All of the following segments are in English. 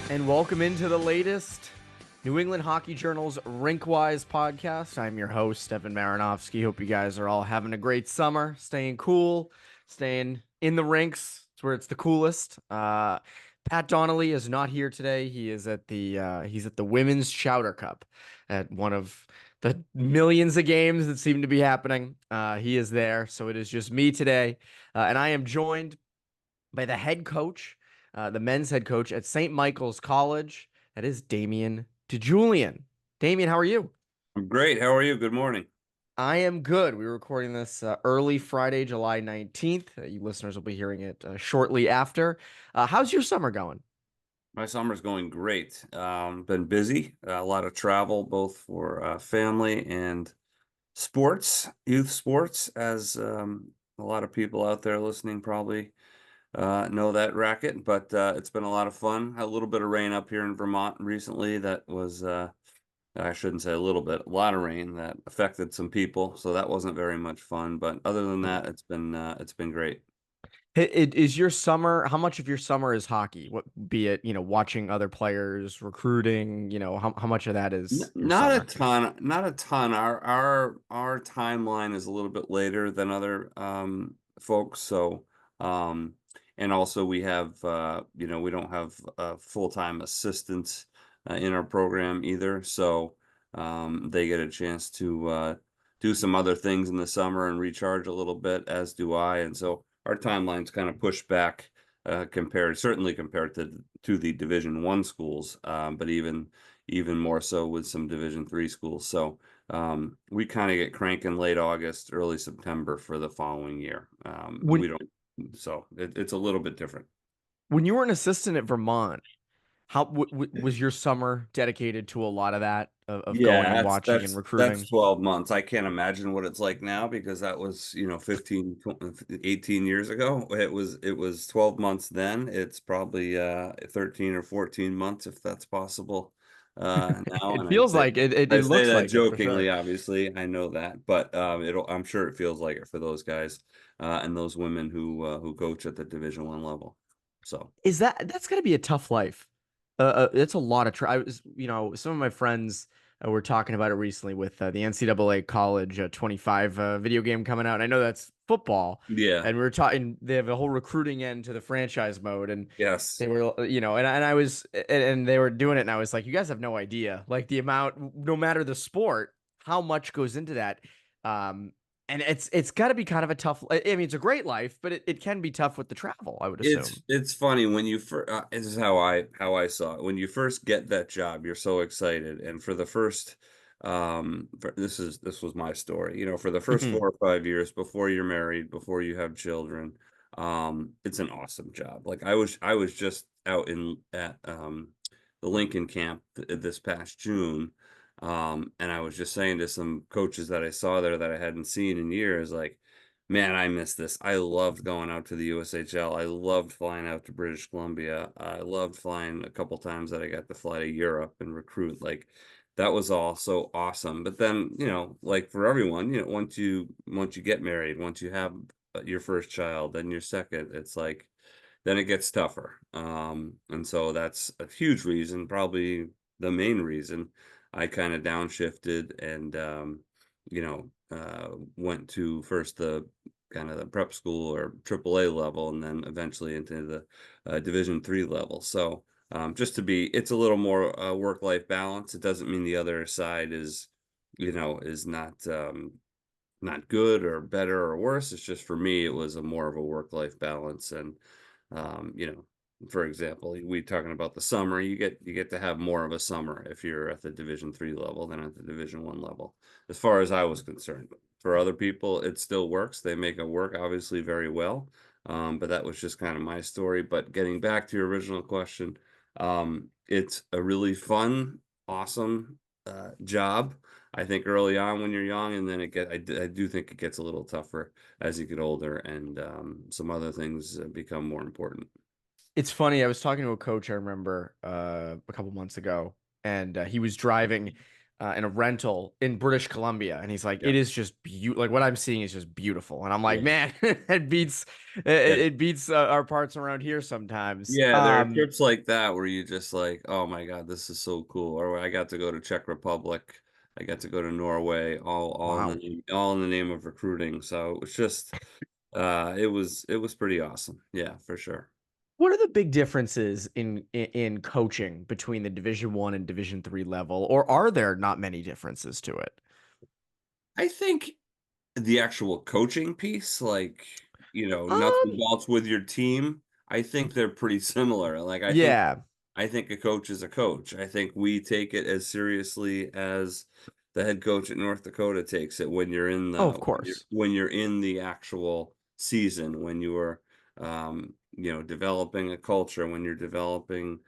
And welcome into the latest New England Hockey Journal's RinkWise Podcast. I'm your host, Evan Marinovsky. Hope you guys are all having a great summer, staying cool, staying in the rinks. It's where it's the coolest. Pat Donnelly is not here today. He is at the Women's Chowder Cup at one of the millions of games that seem to be happening. He is there, so it is just me today, and I am joined by the head coach, the men's head coach at St. Michael's College. That is Damian DiGiulian. Damian, how are you? I'm great. How are you? Good morning. I am good. We're recording this early Friday, July 19th. You listeners will be hearing it shortly after. How's your summer going? My summer's going great. Been busy, a lot of travel, both for family and sports, youth sports, as a lot of people out there listening probably know that racket. But it's been a lot of fun. Had a little bit of rain up here in Vermont recently. That was, I shouldn't say a little bit, a lot of rain that affected some people. So that wasn't very much fun. But other than that, it's been great. Is your summer, how much of your summer is hockey? What, be it, watching other players, recruiting, how much of that is your Not a summer? ton, not a ton. Our timeline is a little bit later than other folks. So um and also we have we don't have full-time assistants in our program either. So they get a chance to do some other things in the summer and recharge a little bit, as do I. And so our timeline's kind of pushed back certainly compared to the Division I schools, but even more so with some Division III schools. So we kind of get cranking late August, early September for the following year. We When don't, so it's a little bit different. when you were an assistant at Vermont, how was your summer dedicated to a lot of that of going Yeah, and that's watching and that's that's recruiting? 12 months. I can't imagine what it's like now because that was, 18 years ago. It was 12 months then. It's probably 13 or 14 months if that's possible now. It And I feels say like it, it. I It say looks that like it for sure. jokingly, obviously. I know that, but I'm sure it feels like it for those guys and those women who coach at the Division I level. So, That's got to be a tough life. It's a lot of I was, some of my friends were talking about it recently with the NCAA College 25 video game coming out. And I know that's football, yeah. and we were talking. They have a whole recruiting end to the franchise mode, and Yes. they were, and I was, and they were doing it, and I was like, you guys have no idea, like the amount, no matter the sport, how much goes into that. Um, and it's got to be kind of a tough. I mean, it's a great life, but it can be tough with the travel, I would It's assume. it's funny when you first. This is how I saw it. When you first get that job, you're so excited, and for the first, this was my story. For the first 4 or 5 years before you're married, before you have children, it's an awesome job. Like I was just out in at the Lincoln camp this past June, and I was just saying to some coaches that I saw there that I hadn't seen in years, like, man, I miss this. I loved going out to the USHL. I loved flying out to British Columbia. I loved flying a couple times that I got to fly to Europe and recruit. Like that was all so awesome. But then, like for everyone, once you get married, once you have your first child, then your second, it's like then it gets tougher. And so that's a huge reason, probably the main reason I kind of downshifted and went to first the kind of the prep school or AAA level, and then eventually into the Division III level. So it's a little more work-life balance. It doesn't mean the other side is not good or better or worse. It's just for me, it was a more of a work-life balance. And um, you know, for example, we talking about the summer, you get to have more of a summer if you're at the Division III level than at the Division I level, as far as I was concerned. For other people, it still works. They make it work obviously very well. But that was just kind of my story. But getting back to your original question, it's a really fun, awesome job. I think early on when you're young, and then I do think it gets a little tougher as you get older, and some other things become more important. It's funny. I was talking to a coach I remember a couple months ago, and he was driving. in a rental in British Columbia, and he's like, Yeah. it is just beautiful. Like what I'm seeing is just beautiful, and I'm like, Yeah. man, it beats Yeah. it beats our parts around here sometimes. Yeah, there are trips like that where you just like, "Oh my god, this is so cool." Or I got to go to Czech Republic, I got to go to Norway, all in the Wow. name of recruiting. So it was just, it was pretty awesome. Yeah, for sure. What are the big differences in coaching between the Division 1 and Division 3 level, or are there not many differences to it? I think the actual coaching piece, like, nuts and Um, bolts with your team, I think they're pretty similar. Like, yeah. I think a coach is a coach. I think we take it as seriously as the head coach at North Dakota takes it when you're in Oh, the of course. when you're in the actual season, when you are developing a culture, when you're developing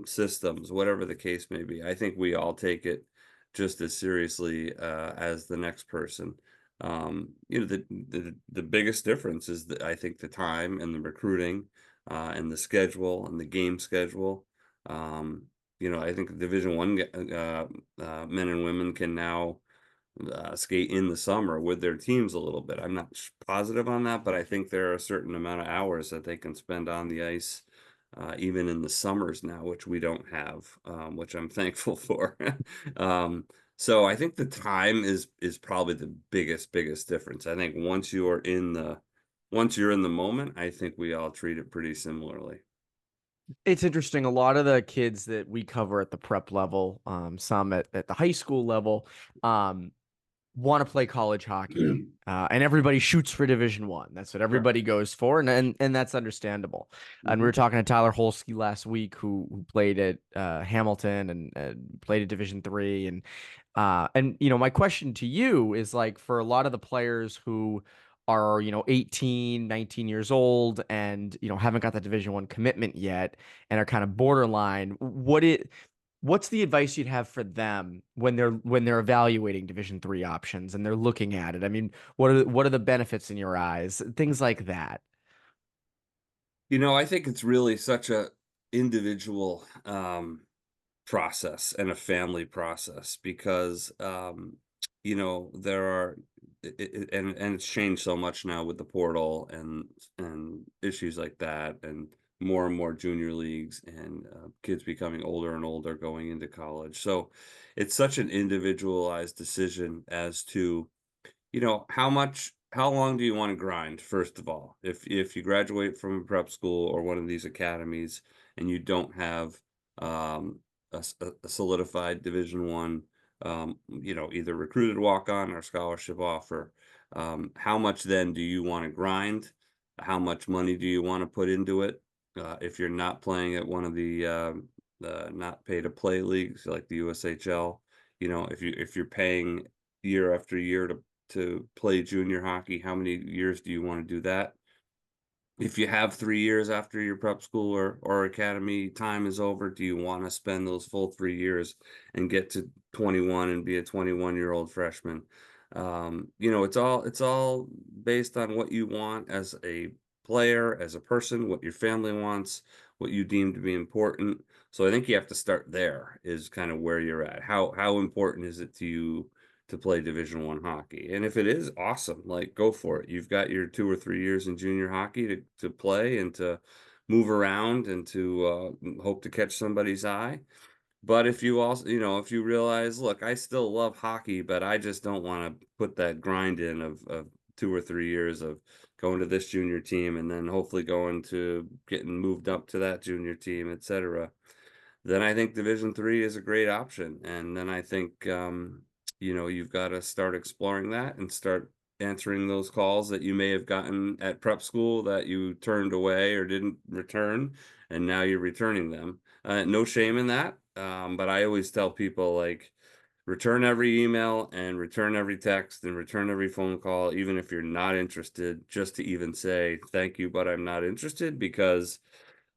systems, whatever the case may be. I think we all take it just as seriously as the next person. The biggest difference is that I think the time and the recruiting and the schedule and the game schedule. Um, I think Division 1 men and women can now skate in the summer with their teams a little bit. I'm not positive on that, but I think there are a certain amount of hours that they can spend on the ice, even in the summers now, which we don't have, which I'm thankful for. um, so I think the time is probably the biggest difference. I think once you're in the moment, I think we all treat it pretty similarly. It's interesting. A lot of the kids that we cover at the prep level, some at the high school level, um, want to play college hockey, and everybody shoots for Division 1. That's what Sure. everybody goes for, and that's understandable. And we Mhm. were talking to Tyler Holsky last week, who played at Hamilton and played at Division 3, and my question to you is like for a lot of the players who are 18, 19 years old and haven't got that Division 1 commitment yet and are kind of borderline, what's the advice you'd have for them when they're evaluating Division 3 options and they're looking at it? I mean, what are the benefits in your eyes? Things like that. I think it's really such a individual process and a family process because there are and it's changed so much now with the portal and issues like that and more junior leagues and kids becoming older and older going into college. So it's such an individualized decision as to how long do you want to grind, first of all? If you graduate from a prep school or one of these academies and you don't have um, a solidified Division 1, either recruited walk-on or scholarship offer, how much then do you want to grind? How much money do you want to put into it? If you're not playing at one of the not pay to play leagues like the USHL, if you're paying year after year to play junior hockey, how many years do you want to do that? If you have 3 years after your prep school or academy time is over, do you want to spend those full 3 years and get to 21 and be a 21-year-old freshman? It's all based on what you want as a player, as a person, what your family wants, what you deem to be important. So I think you have to start there is kind of where you're at. How important is it to you to play Division 1 hockey? And if it is, awesome, like go for it. You've got your 2 or 3 years in junior hockey to play and to move around and to hope to catch somebody's eye. But if you also, if you realize, look, I still love hockey, but I just don't want to put that grind in of 2 or 3 years of going to this junior team and then hopefully going to getting moved up to that junior team, etc., then I think Division 3 is a great option. And then I think, you've got to start exploring that and start answering those calls that you may have gotten at prep school that you turned away or didn't return, and now you're returning them. No shame in that. But I always tell people like, return every email and return every text and return every phone call, even if you're not interested, just to even say thank you, but I'm not interested, because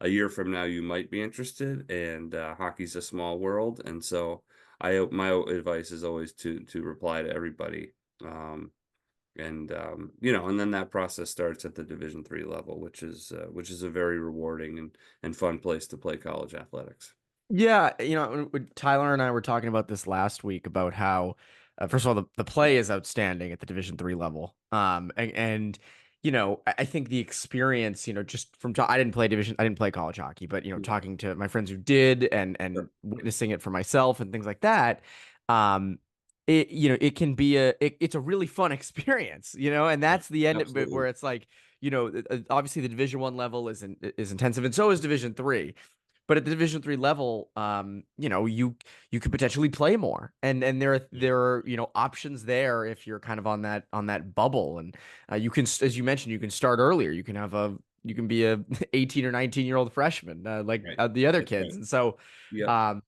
a year from now you might be interested, and hockey's a small world. And so my advice is always to reply to everybody. And then that process starts at the Division 3 level, which is a very rewarding and fun place to play college athletics. Yeah, Tyler and I were talking about this last week about how, first of all, the play is outstanding at the Division 3 level. And I think the experience, just from I didn't play college hockey, but talking to my friends who did and Sure. witnessing it for myself and things like that, um, it can be it's a really fun experience, and that's the end of it Absolutely. where it's like, obviously the Division 1 level is intensive, and so is Division 3. But at the Division 3 level, you could potentially play more, and there are options there if you're kind of on that bubble, and you can, as you mentioned, you can start earlier. You can be a 18 or 19-year-old freshman, like Right. the other That's kids, right. and so Yep. um,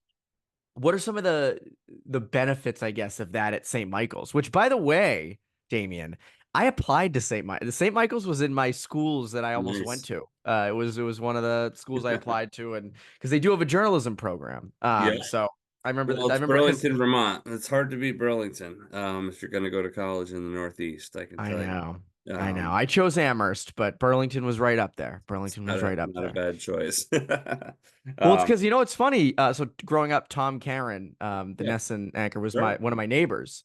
what are some of the benefits, I guess, of that at St. Michael's? Which, by the way, Damian, I applied to St. Michael's was in my schools that I almost went Nice. to. It was one of the schools I applied to, and because they do have a journalism program. Yeah. So I remember Well, I it's remember because Burlington, Vermont. It's hard to beat Burlington, if you're going to go to college in the Northeast, I can I tell you. know. I know. Um, I chose Amherst, but Burlington was right up there. it's Burlington was not a right up not a there. bad choice. Well, it's Um, because it's funny. So growing up, Tom Karen, the yeah, Nesson anchor, was my sure. one of my neighbors,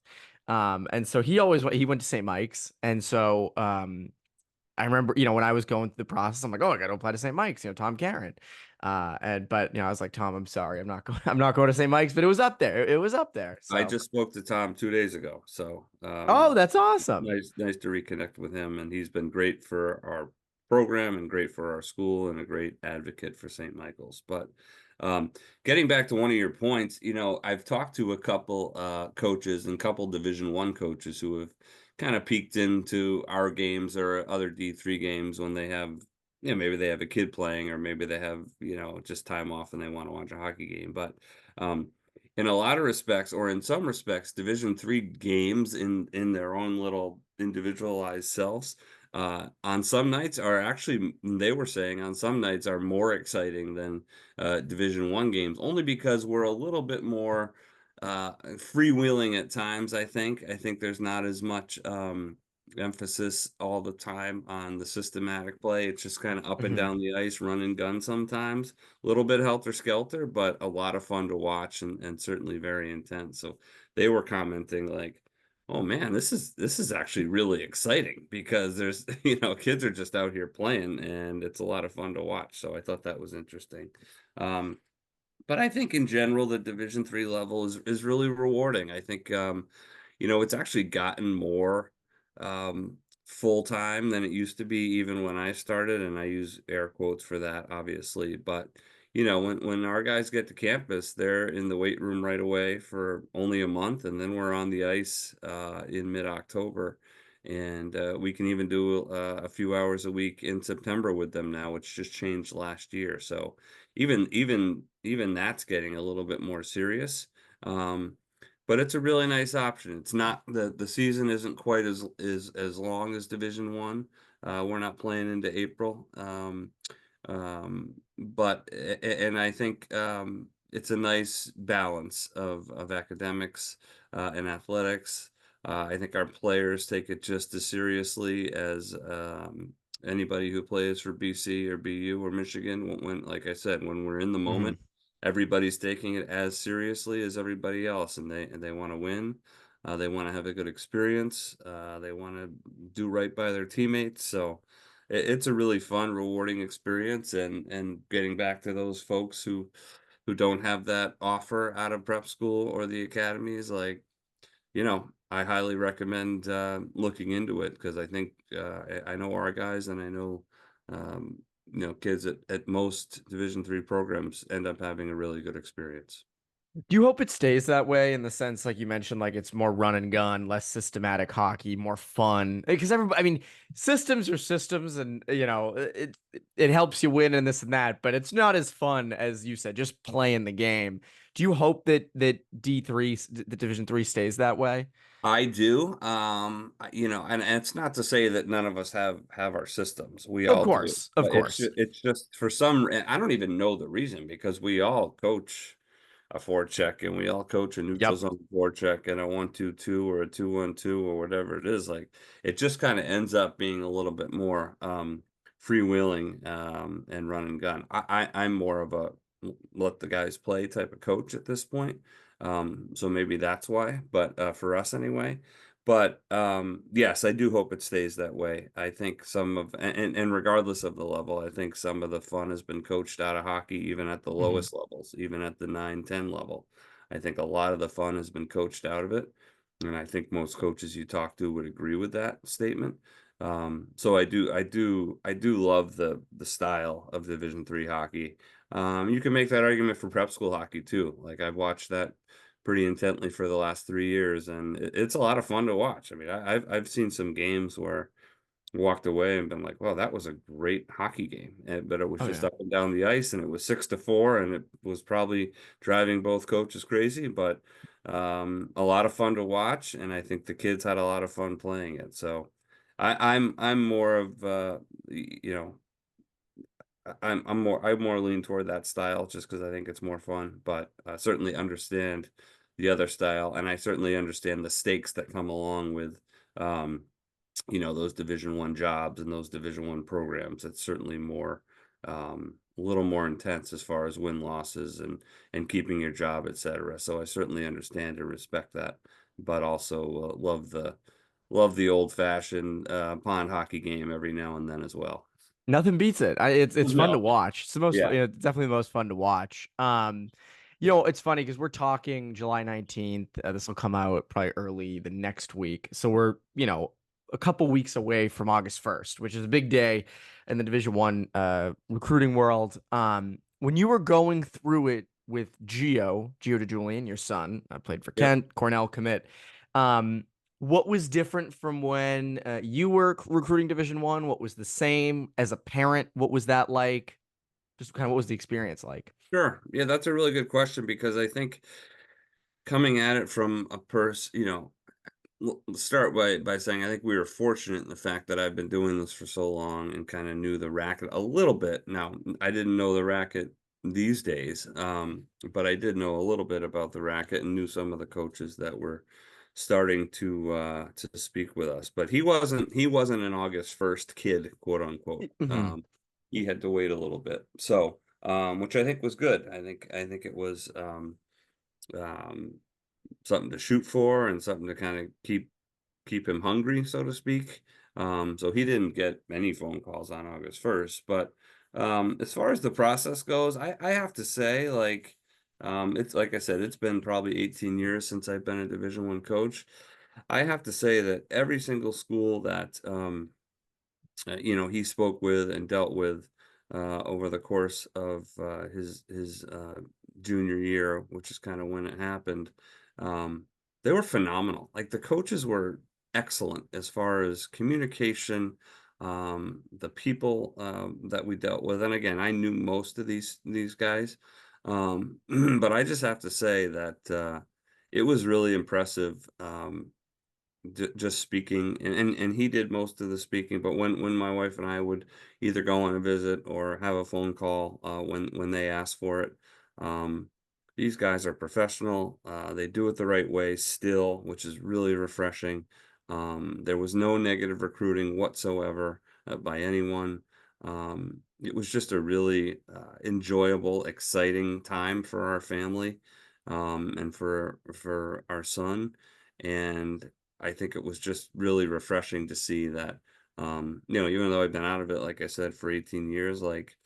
and so he went to St. Mike's, and so I remember when I was going through the process, I'm like, oh, I got to apply to St. Mike's, Tom Karen, and but I was like, Tom, I'm sorry, I'm not going, I'm not going to St. Mike's, but it was up there, it was up there. I So, just spoke to Tom 2 days ago, so oh, that's awesome. nice to reconnect with him, and he's been great for our program and great for our school and a great advocate for St. Michael's. But um, getting back to one of your points, I've talked to a couple coaches and couple Division 1 coaches who have kind of peeked into our games or other D3 games when they have, maybe they have a kid playing or maybe they have, just time off and they want to watch a hockey game. But um, in a lot of respects, or in some respects, Division 3 games in their own little individualized selves, on some nights are actually, they were saying, on some nights are more exciting than Division 1 games, only because we're a little bit more freewheeling at times. I think there's not as much emphasis all the time on the systematic play. It's just kind of up and Mhm. down the ice, run and gun sometimes. A little bit helter skelter, but a lot of fun to watch and certainly very intense. So they were commenting like, "Oh man, this is actually really exciting because there's kids are just out here playing and it's a lot of fun to watch." So I thought that was interesting. Um, but I think in general, the Division 3 level is really rewarding. I think it's actually gotten more full time than it used to be, even when I started, and I use air quotes for that, obviously. But when our guys get to campus, they're in the weight room right away for only a month, and then we're on the ice in mid-October. And we can even do a few hours a week in September with them now, which just changed last year. So even that's getting a little bit more serious. Um, but it's a really nice option. It's not the season isn't quite as long as Division 1. We're not playing into April. But and I think it's a nice balance of academics and athletics. I think our players take it just as seriously as anybody who plays for BC or BU or Michigan. Like I said, when we're in the moment, Mhm. everybody's taking it as seriously as everybody else, and they want to win. They want to have a good experience. They want to do right by their teammates. So it's a really fun, rewarding experience, and getting back to those folks who don't have that offer out of prep school or the academies, like, I highly recommend looking into it because I think I know our guys and I know kids at most Division 3 programs end up having a really good experience. Do you hope it stays that way in the sense, like you mentioned, like it's more run and gun, less systematic hockey, more fun? Because everybody, I mean, systems are systems, and it helps you win and this and that, but it's not as fun as you said, just playing the game. Do you hope that D3, the Division 3, stays that way? I do. And it's not to say that none of us have our systems. We Of all do. course, of But course. it's just for some, and I don't even know the reason because we all coach a forecheck and we all coach a neutral Yep. zone forecheck and a 1-2-2 or a 2-1-2 or whatever it is. Like it just kind of ends up being a little bit more freewheeling and run and gun. I'm more of let the guys play type of coach at this point. So maybe that's why, but for us anyway. But yes, I do hope it stays that way. I think some of and regardless of the level, I think some of the fun has been coached out of hockey, even at the Mhm. lowest levels, even at the 9, 10 level. I think a lot of the fun has been coached out of it. And I think most coaches you talk to would agree with that statement. So I do love the style of Division 3 hockey. You can make that argument for prep school hockey too. Like I've watched that pretty intently for the last 3 years, and it's a lot of fun to watch. I mean, I've seen some games where I walked away and been like, "Well, that was a great hockey game," but it was Oh just yeah. up and down the ice, and it was 6-4, and it was probably driving both coaches crazy, but a lot of fun to watch, and I think the kids had a lot of fun playing it. So I'm more of you know I'm more lean toward that style just because I think it's more fun, but I certainly understand the other style, and I certainly understand the stakes that come along with um, those Division 1 jobs and those Division 1 programs. It's certainly more a little more intense as far as win losses and keeping your job, etc. So I certainly understand and respect that, but also love the old fashioned pond hockey game every now and then as well. Nothing beats it. It's fun to No. watch. It's the most Yeah. it's definitely the most fun to watch. It's funny because we're talking July 19th. This will come out probably early the next week. So we're, a couple weeks away from August 1st, which is a big day in the Division 1 recruiting world. When you were going through it with Gio DiGiulian, your son, played for Yep. Kent, Cornell commit. Um, what was different from when you were recruiting Division 1? What was the same as a parent? What was that like? Just kind of what was the experience like? Sure. Yeah, that's a really good question because I think coming at it from a person, let's start by saying I think we were fortunate in the fact that I've been doing this for so long and kind of knew the racket a little bit. Now, I didn't know the racket these days, but I did know a little bit about the racket and knew some of the coaches that were starting to speak with us. But he wasn't an August 1st kid, quote unquote. Hmm. He had to wait a little bit. So, which I think was good. I think it was um, something to shoot for and something to kind of keep him hungry, so to speak. So he didn't get any phone calls on August 1st. But as far as the process goes, I have to say, like, it's like I said, it's been probably 18 years since I've been a Division 1 coach. I have to say that every single school that he spoke with and dealt with over the course of his junior year, which is kind of when it happened. Um, they were phenomenal. Like the coaches were excellent as far as communication, the people that we dealt with, and again, I knew most of these guys, but I just have to say that it was really impressive. Just speaking, and he did most of the speaking, but when my wife and I would either go on a visit or have a phone call when they asked for it, um, these guys are professional. They do it the right way still, which is really refreshing. There was no negative recruiting whatsoever by anyone. It was just a really enjoyable, exciting time for our family, and for our son. And I think it was just really refreshing to see that, even though I've been out of it, like I said, for 18 years, like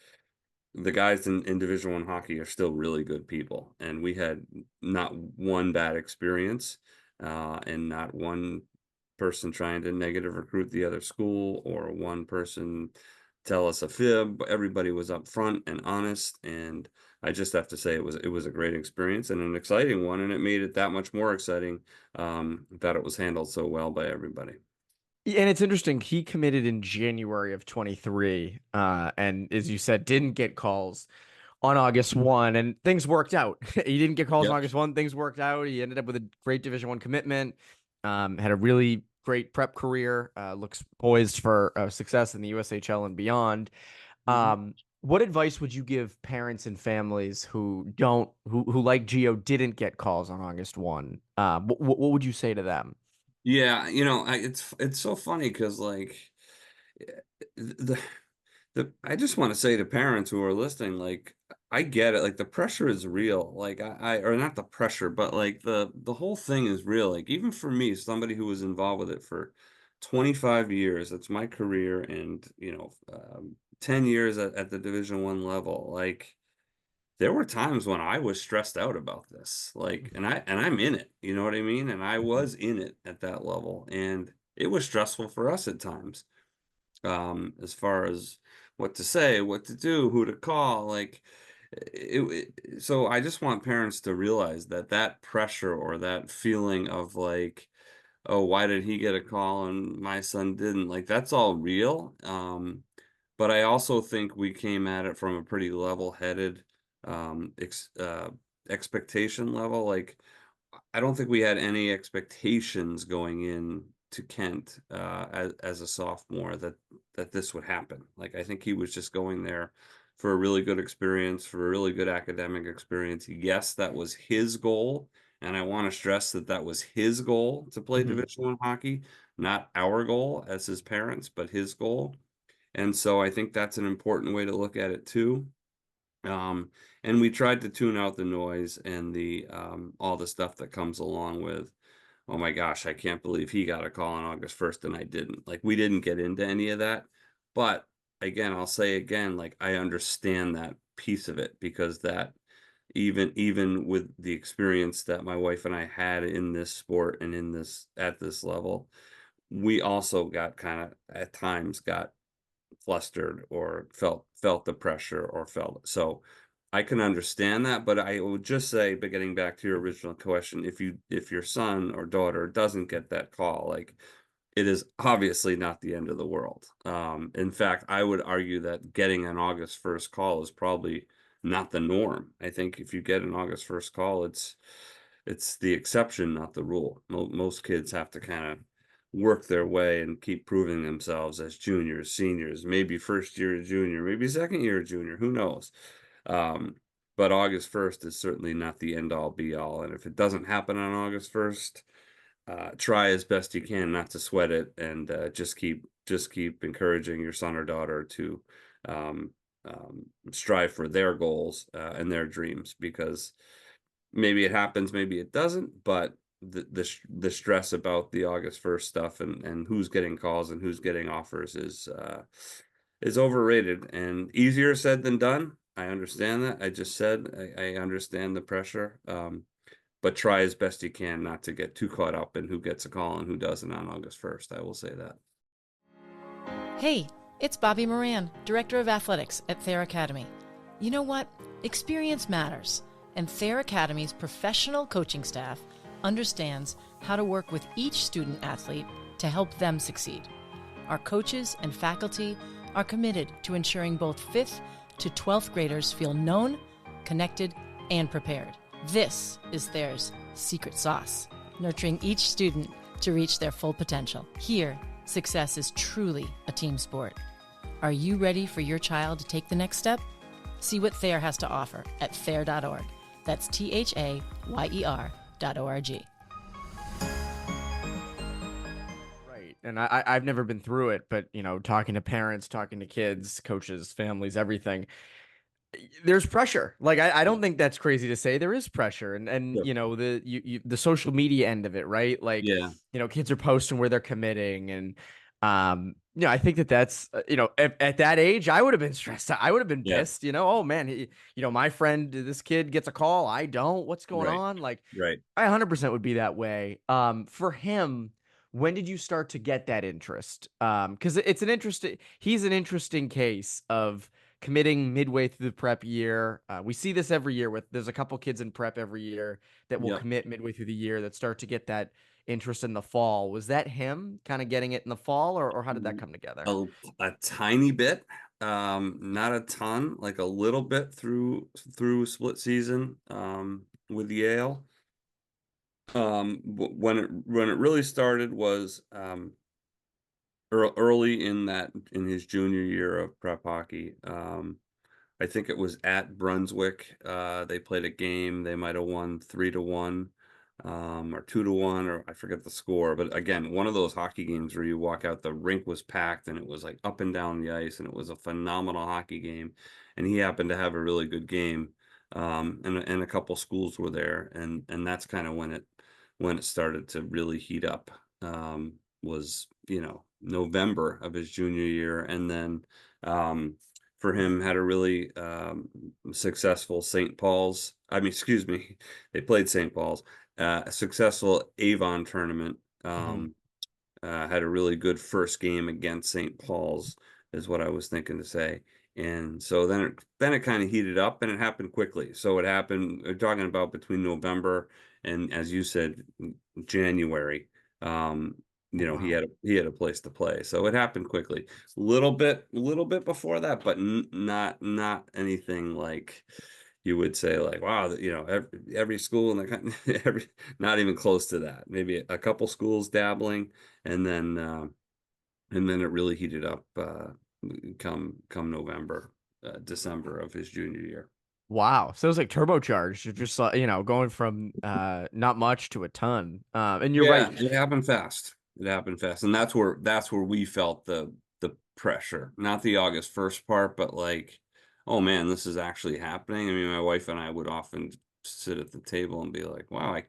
the guys in Division 1 hockey are still really good people. And we had not one bad experience, and not one person trying to negative recruit the other school or one person tell us a fib. Everybody was upfront and honest, and I just have to say it was a great experience and an exciting one, and it made it that much more exciting that it was handled so well by everybody. And it's interesting. He committed in January of 23, and as you said, didn't get calls on August 1, and things worked out. He didn't get calls on Yep. August 1. Things worked out. He ended up with a great Division 1 commitment. Had a really great prep career. Looks poised for success in the USHL and beyond. Mhm. What advice would you give parents and families who like Geo didn't get calls on August 1? What would you say to them? Yeah, it's so funny because like the I just want to say to parents who are listening, like I get it. Like the pressure is real. Like or not the pressure, but like the whole thing is real. Like even for me, somebody who was involved with it for 25 years, that's my career, and 10 years at the Division 1 level. Like there were times when I was stressed out about this. Like, and I'm in it. You know what I mean? And I Mhm. was in it at that level, and it was stressful for us at times. As far as what to say, what to do, who to call, like so I just want parents to realize that that pressure or that feeling of like, oh, why did he get a call and my son didn't? Like that's all real. But I also think we came at it from a pretty level-headed expectation level. Like I don't think we had any expectations going in to Kent as a sophomore that this would happen. Like I think he was just going there for a really good experience, for a really good academic experience. Yes, that was his goal, and I want to stress that that was his goal to play Mhm. Division 1 hockey, not our goal as his parents, but his goal. And so I think that's an important way to look at it too. Um, and we tried to tune out the noise and the all the stuff that comes along with, oh my gosh, I can't believe he got a call on August 1st and I didn't. Like we didn't get into any of that. But again, I'll say again, like I understand that piece of it because that even with the experience that my wife and I had in this sport and in this at this level, we also got kind of at times got flustered or felt the pressure or felt so I can understand that, but I would just say, but getting back to your original question, if your son or daughter doesn't get that call, like it is obviously not the end of the world. In fact, I would argue that getting an August 1st call is probably not the norm. I think if you get an August 1st call, it's the exception, not the rule. Most kids have to kind of work their way and keep proving themselves as juniors, seniors, maybe first year junior, maybe second year junior, who knows? Um, but August 1st is certainly not the end all be all. And if it doesn't happen on August 1st, try as best you can not to sweat it, and just keep encouraging your son or daughter to um, strive for their goals and their dreams, because maybe it happens, maybe it doesn't, but the stress about the August 1st stuff and who's getting calls and who's getting offers is overrated and easier said than done. I understand that. I just said I understand the pressure. But try as best you can not to get too caught up in who gets a call and who doesn't on August 1st. I will say that. Hey, it's Bobby Moran, Director of Athletics at Thayer Academy. You know what? Experience matters, and Thayer Academy's professional coaching staff understands how to work with each student athlete to help them succeed. Our coaches and faculty are committed to ensuring both 5th to 12th graders feel known, connected, and prepared. This is Thayer's secret sauce, nurturing each student to reach their full potential. Here, success is truly a team sport. Are you ready for your child to take the next step? See what Thayer has to offer at thayer.org. That's THAYER.org. Right. And I've never been through it, but talking to parents, talking to kids, coaches, families, everything, there's pressure. Like I Yeah. don't think that's crazy to say. There is pressure, and Sure. the social media end of it, right? Like Yeah. kids are posting where they're committing, and I think that's at that age I would have been stressed out. I would have been Yeah. pissed. Oh man, my friend, this kid gets a call, I don't. What's going Right. on? Like Right. I 100% would be that way. For him, when did you start to get that interest? Because he's an interesting case of committing midway through the prep year. We see this every year there's a couple kids in prep every year that will Yep. commit midway through the year that start to get that interest in the fall. Was that him kind of getting it in the fall, or how did that come together? A, a tiny bit, not a ton, like a little bit through split season with Yale. When it really started was early in his junior year of prep hockey. I think it was at Brunswick. They played a game. They might have won 3-1, or 2-1, or I forget the score. But again, one of those hockey games where you walk out, the rink was packed and it was like up and down the ice, and it was a phenomenal hockey game. and he happened to have a really good game. And a couple schools were there, and that's kind of when it started to really heat up. Was, November of his junior year, and then for him had a really successful St. Paul's. I mean, excuse me, they played St. Paul's. A successful Avon tournament. Had a really good first game against St. Paul's, is what I was thinking to say. And so then it kind of heated up, and it happened quickly. So it happened, we're talking about between November and, as you said, January. He Wow. had a place to play, so it happened quickly. A little bit before that, but not anything like you would say, like, wow, every school in the country, not even close to that. Maybe a couple schools dabbling, and then it really heated up come November, December of his junior year. Wow. So it was like turbocharged. You're just going from not much to a ton. And you're Yeah, right. it happened fast. It happened fast, and that's where we felt the pressure, not the August 1st part, but like, oh man, this is actually happening. I mean, my wife and I would often sit at the table and be like, wow,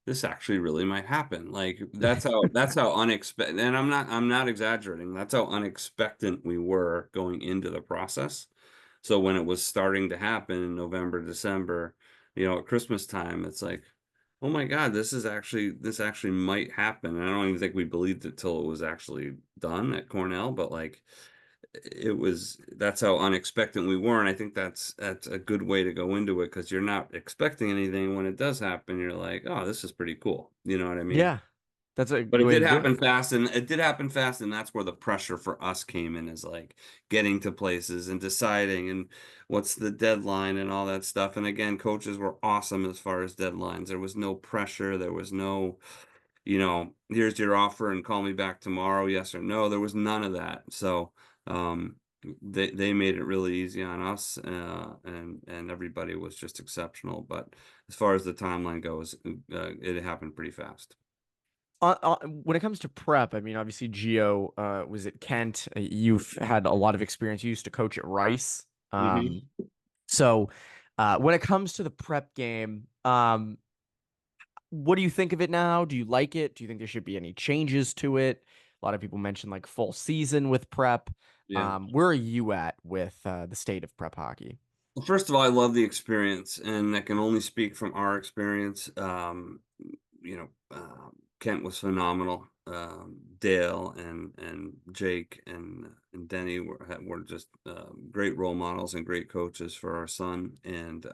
this actually really might happen. Like, that's how unexpected, and I'm not exaggerating. That's how unexpected we were going into the process. So when it was starting to happen in November, December, at Christmas time, it's like, oh my God, this actually might happen. And I don't even think we believed it till it was actually done at Cornell, but like, that's how unexpected we were. And I think that's a good way to go into it, because you're not expecting anything. When it does happen, you're like, oh, this is pretty cool. You know what I mean? Yeah, that's a But good it way did to do happen it. fast, and it did happen fast, and that's where the pressure for us came in, is like getting to places and deciding and what's the deadline and all that stuff. And again, coaches were awesome as far as deadlines. There was no pressure. There was no, here's your offer and call me back tomorrow, yes or no. There was none of that. So they made it really easy on us, and everybody was just exceptional. But as far as the timeline goes, it happened pretty fast. When it comes to prep, I mean, obviously Gio was at Kent. You've had a lot of experience. You used to coach at Rice. Um, Hmm. so when it comes to the prep game, what do you think of it now? Do you like it? Do you think there should be any changes to it? A lot of people mention like full season with prep. Yeah. Where are you at with the state of prep hockey? Well, first of all, I love the experience, and I can only speak from our experience. Kent was phenomenal. Dale and Jake and Denny were just great role models and great coaches for our son. And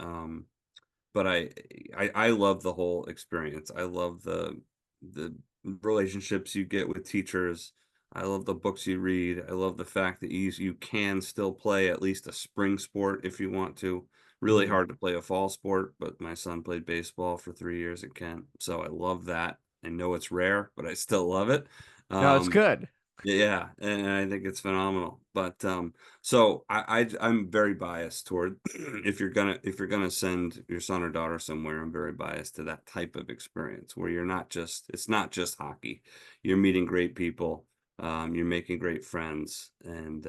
but I love the whole experience. I love the relationships you get with teachers. I love the books you read. I love the fact that you can still play at least a spring sport if you want to. Really Mhm. hard to play a fall sport, but my son played baseball for 3 years at Kent, so I love that. I know it's rare, but I still love it. No, it's Um, good. yeah, and I think it's phenomenal. But so I'm very biased toward, if you're gonna send your son or daughter somewhere, I'm very biased to that type of experience where it's not just hockey. You're meeting great people, you're making great friends, and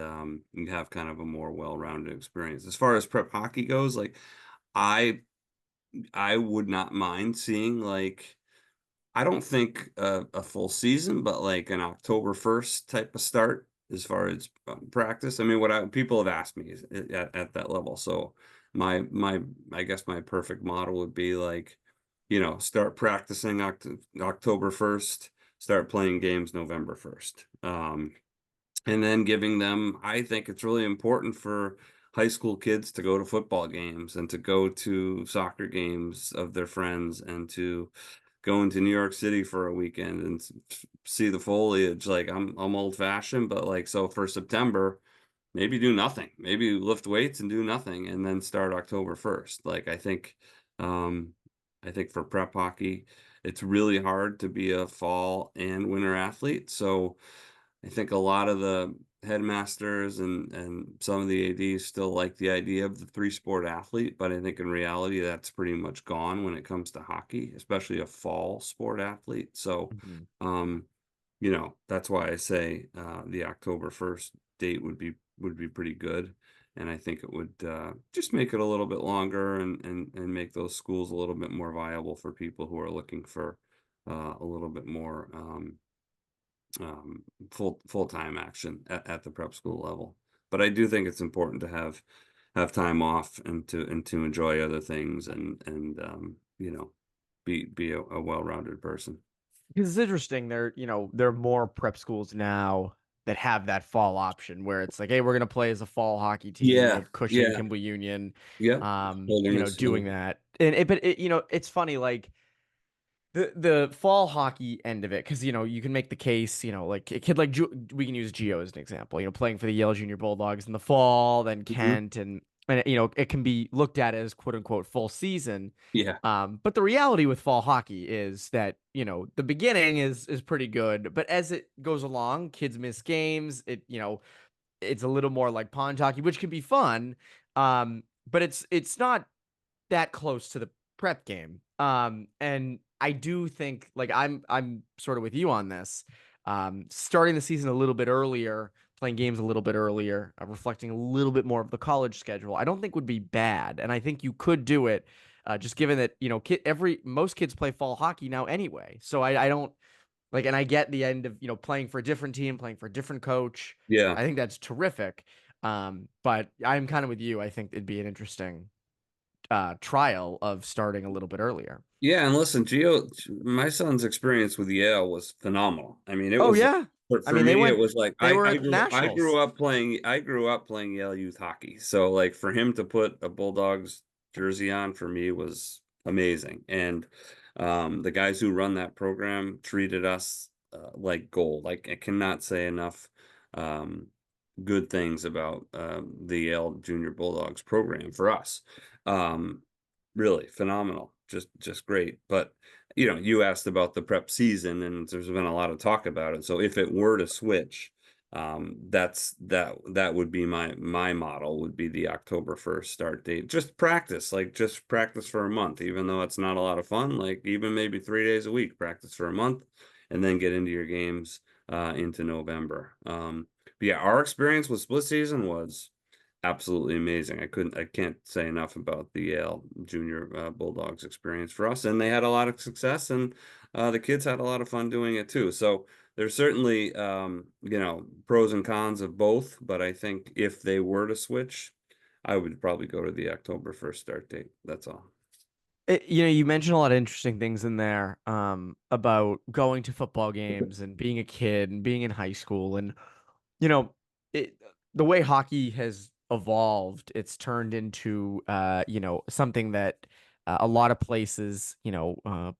you have kind of a more well-rounded experience. As far as prep hockey goes, like, I I would not mind seeing, like, I don't think a full season, but like an October 1st type of start as far as practice. I mean, people have asked me at that level. So I guess my perfect model would be like, start practicing October 1st, start playing games November 1st. And then giving them, I think it's really important for high school kids to go to football games and to go to soccer games of their friends, and to go into New York City for a weekend and see the foliage. Like, I'm old fashioned, but like, so for September, maybe do nothing, maybe lift weights and do nothing, and then start October 1st. Like, um, I think for prep hockey, it's really hard to be a fall and winter athlete. So I think a lot of the headmasters and some of the ADs still like the idea of the three-sport athlete, but I think in reality that's pretty much gone when it comes to hockey, especially a fall sport athlete. So, Mhm. um, that's why I say the October 1st date would be pretty good. And I think it would just make it a little bit longer and make those schools a little bit more viable for people who are looking for a little bit more full-time action at the prep school level. But I do think it's important to have time off and to enjoy other things and be a well-rounded person. Because it's interesting, there are more prep schools now that have that fall option where it's like, hey, we're gonna play as a fall hockey team. Yeah, Cushing, yeah, Kimball Union, yeah. doing that. And but it's funny, like the fall hockey end of it, because you can make the case, like a kid like we can use Gio as an example, playing for the Yale Junior Bulldogs in the fall, then Mhm. Kent, and it can be looked at as quote unquote full season. Yeah, But the reality with fall hockey is that the beginning is pretty good, but as it goes along, kids miss games. It's a little more like pond hockey, which can be fun, but it's not that close to the prep game. And I do think, like, I'm sort of with you on this. Starting the season a little bit earlier, playing games a little bit earlier, reflecting a little bit more of the college schedule, I don't think would be bad. And I think you could do it, just given that most kids play fall hockey now anyway. So I don't like, and I get the end of playing for a different team, playing for a different coach. yeah. I think that's terrific. But I'm kind of with you. I think it'd be an interesting trial of starting a little bit earlier. Yeah, and listen, my son's experience with Yale was phenomenal. I mean, it Oh was yeah, I for mean me, it was like they were I at grew nationals. I grew up playing Yale youth hockey. So like for him to put a Bulldogs jersey on for me was amazing. And the guys who run that program treated us like gold. Like I cannot say enough good things about the Yale Junior Bulldogs program for us. Um, really phenomenal, just great. But you asked about the prep season, and there's been a lot of talk about it. So if it were to switch, that would be my model would be the October 1st start date. Just practice for a month, even though it's not a lot of fun. Like even maybe 3 days a week, practice for a month, and then get into your games into November. But yeah, our experience with split season was absolutely amazing. I can't say enough about the Yale Junior Bulldogs experience for us, and they had a lot of success, and the kids had a lot of fun doing it too. So there's certainly pros and cons of both, but I think if they were to switch, I would probably go to the October 1st start date. That's all. You mentioned a lot of interesting things in there, about going to football games and being a kid and being in high school, and you know, it, the way hockey has evolved, it's turned into, something that a lot of places,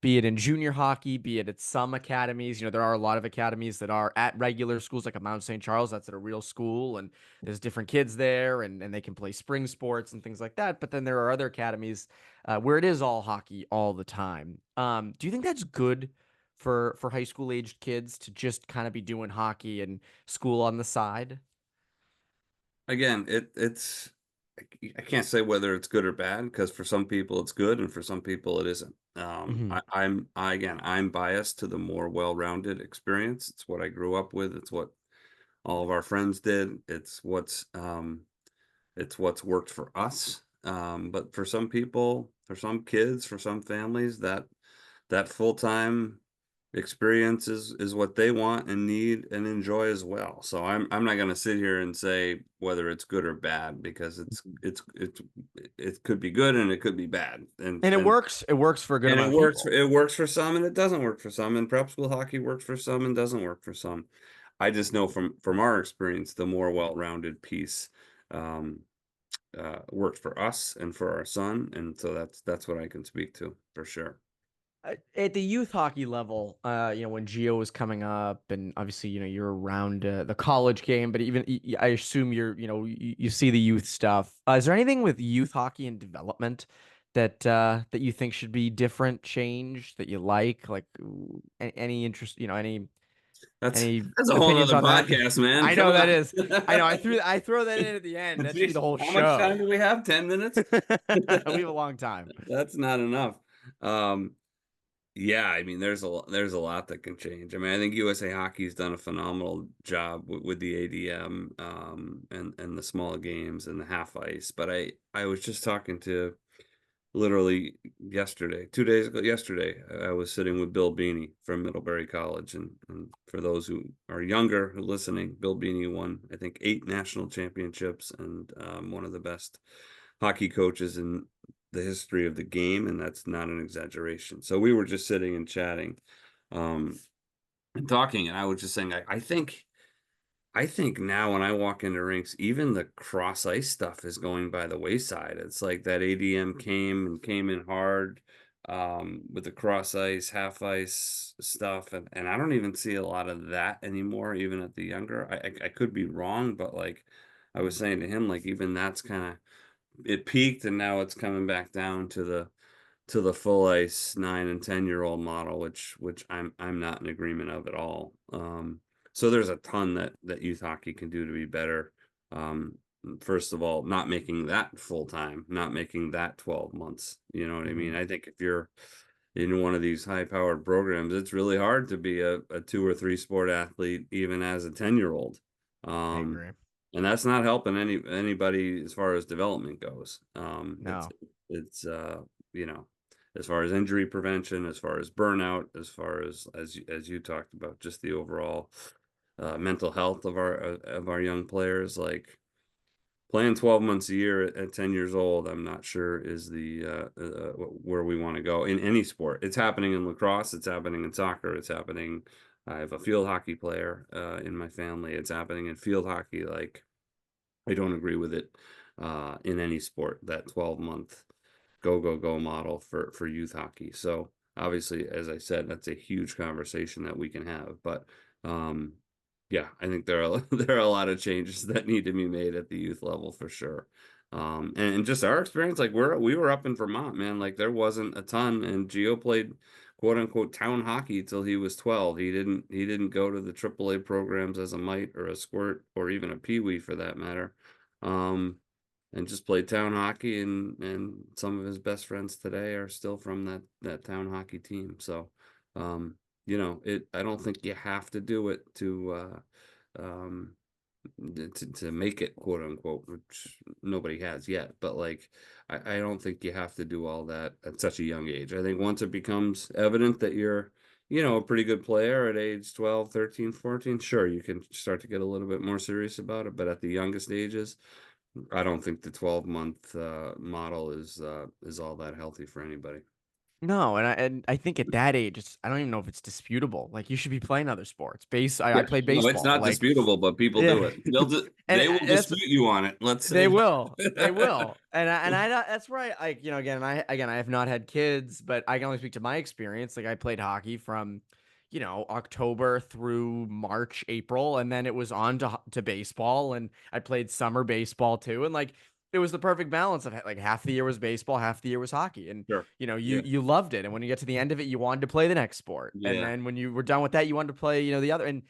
be it in junior hockey, be it at some academies, there are a lot of academies that are at regular schools, like a Mount St. Charles, that's at a real school, and there's different kids there, and they can play spring sports and things like that. But then there are other academies where it is all hockey all the time. Do you think that's good for high school aged kids to just kind of be doing hockey and school on the side? Again, it's I can't say whether it's good or bad because for some people it's good and for some people it isn't. Hmm. I'm biased to the more well-rounded experience. It's what I grew up with. It's what all of our friends did. It's what's worked for us. But for some people, for some kids, for some families, that full-time experience is what they want and need and enjoy as well. So I'm not going to sit here and say whether it's good or bad because it could be good and it could be bad. And it works for a good And amount of people. it works for some and it doesn't work for some. And prep school hockey works for some and doesn't work for some. I just know from our experience, the more well-rounded piece um, worked for us and for our son, and so that's what I can speak to for sure. At the youth hockey level, when Gio was coming up, and obviously, you're around the college game, but even I assume you see the youth stuff. Is there anything with youth hockey and development that you think should be different, changed, that you like any interest, That's any that's a whole opinions other on that? podcast, man. I Come know that on. is. I know. I throw that in at the end. That should be Jeez, the whole how much time show. do we have? 10 minutes? We have a long time. That's not enough. Um, Yeah, I mean, there's a lot that can change. I mean, I think USA Hockey's done a phenomenal job with the ADM, and the small games and the half ice. But I was just talking to literally yesterday, 2 days ago, yesterday, I was sitting with Bill Beanie from Middlebury College, and for those who are younger who listening, Bill Beanie won, I think, 8 national championships, and one of the best hockey coaches in the history of the game, and that's not an exaggeration. So we were just sitting and chatting, and talking, and I was just saying, I think now when I walk into rinks, even the cross ice stuff is going by the wayside. It's like that ADM came in hard, with the cross ice, half ice stuff, and I don't even see a lot of that anymore, even at the younger. I could be wrong, but like I was saying to him, like even that's kind of, it peaked and now it's coming back down to the full ice 9 and 10-year-old model, which I'm not in agreement of at all. So there's a ton that youth hockey can do to be better. Um, First of all, not making that full time, not making that 12 months. You know what I mean? I think if you're in one of these high powered programs, it's really hard to be a 2 or 3 sport athlete, even as a 10-year-old. I Um, agree. and that's not helping anybody as far as development goes. No. It's you know, as far as injury prevention, as far as burnout, as far as you talked about, just the overall mental health of our young players. Like playing 12 months a year at 10 years old, I'm not sure is the where we want to go in any sport. It's happening in lacrosse, it's happening in soccer, it's happening. I have a field hockey player in my family. It's happening in field hockey. Like I don't agree with it in any sport, that 12-month go model for youth hockey. So obviously, as I said, that's a huge conversation that we can have. But um, yeah, I think there are there are a lot of changes that need to be made at the youth level for sure. And just our experience, like we were up in Vermont, man. Like there wasn't a ton, and Gio played quote unquote town hockey till he was 12. He didn't go to the AAA programs as a mite or a squirt or even a peewee for that matter. And just played town hockey, and some of his best friends today are still from that town hockey team. So I don't think you have to do it to make it quote unquote, which nobody has yet, but like I don't think you have to do all that at such a young age. I think once it becomes evident that you're a pretty good player at age 12, 13, 14, sure, you can start to get a little bit more serious about it, but at the youngest ages, I don't think the 12-month model is all that healthy for anybody. No, and I think at that age, I don't even know if it's disputable. Like you should be playing other sports. I Yeah, played no, it's baseball. not Like, disputable, but people yeah, do it. and They will that's dispute you on it. Let's they say will, they that. will, and I that's where again I have not had kids, but I can only speak to my experience. Like I played hockey from, October through March, April, and then it was on to baseball, and I played summer baseball too, and like it was the perfect balance of like half the year was baseball, half the year was hockey, and Sure. you Yeah. you loved it, and when you get to the end of it, you wanted to play the next sport, and Yeah. then when you were done with that, you wanted to play the other, and